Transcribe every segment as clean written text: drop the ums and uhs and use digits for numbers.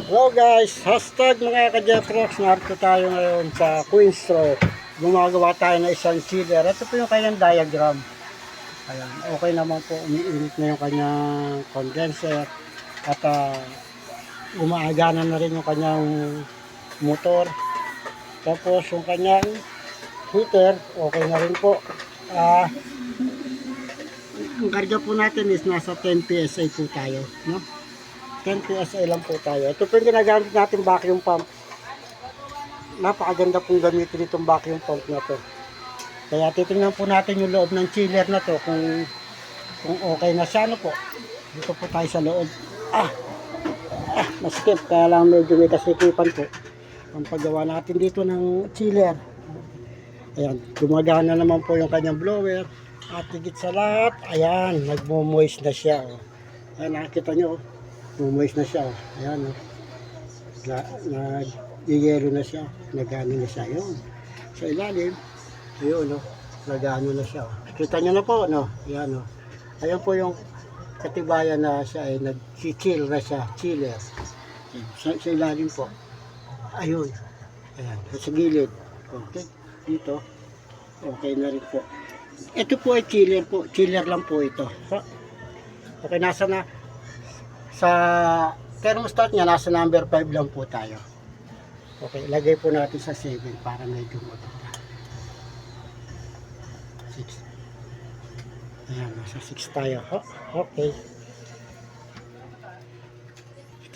Hello guys, hashtag mga ka-Jeffrox, narito tayo ngayon sa Queenstro. Gumagawa tayo ng isang chiller. Ito po yung kanyang diagram. Ayan, okay naman po, umiinit na yung kanyang condenser. At umaagana na rin yung kanyang motor. Tapos yung kanyang heater, okay na rin po. Ang karga po natin is nasa 10 PSI po tayo, no? 10 PSI lang po tayo. Ito po yung ginagamit natin vacuum pump. Napakaganda pong gamitin itong vacuum pump na to. Kaya titingnan po natin yung loob ng chiller na to kung okay na siya. Ano po? Dito po tayo sa loob. Maskip. Kaya lang medyo may kasikipan po ang paggawa natin dito ng chiller. Ayan. Gumagana naman po yung kanyang blower. At higit sa lahat, ayan, nagmo-moist na siya. Oh. Ayan, nakikita nyo. Oh. Moist na siya. Ayan, oh. Nag-yelo na siya. Nagano na siya. Yun. Sa ilalim, ayun, oh. Nagano na siya. Oh. Kita nyo na po, no? Ayan, oh. Ayan po yung katibayan na siya ay nag-chill na siya. Chiller. Sa ilalim po. Ayun. Ayan. Sa gilid. Okay. Dito. Okay na rin po. Ito po ay chiller po. Chiller lang po ito. Okay, nasa na sa thermostat niya, nasa number 5 lang po tayo. Okay, lagay po natin sa 7 para medyo maganda. 6. Ayan, nasa 6 tayo. Okay.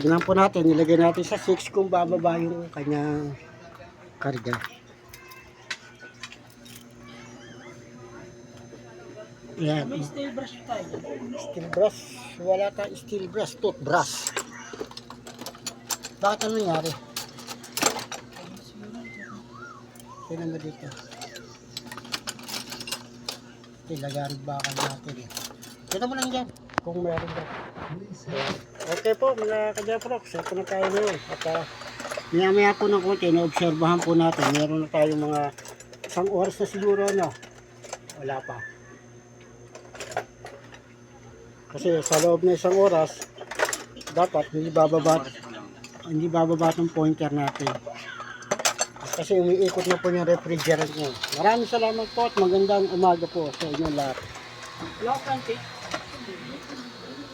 Tingnan po natin, nilagay natin sa 6 kung bababa yung kanyang karga. Ayan. May steel brush tayo. Steel brush? Wala tayong steel brush. Toothbrush. Bakit ano nangyari? Tignan mo dito. Ilagarin bakal natin eh. Tignan mo lang dyan. Kung meron dyan. Okay po mga ka-Jeffrox. Ito na tayo ngayon. At maya po ng konti, naobserbahan po natin. Meron na tayong mga isang oras na siguro na. Wala pa. Kasi sa loob na isang oras, dapat hindi bababa itong pointer natin. Kasi umiikot na po yung refrigerant nyo. Maraming salamat po at magandang umaga po sa inyo lahat. Lock and take.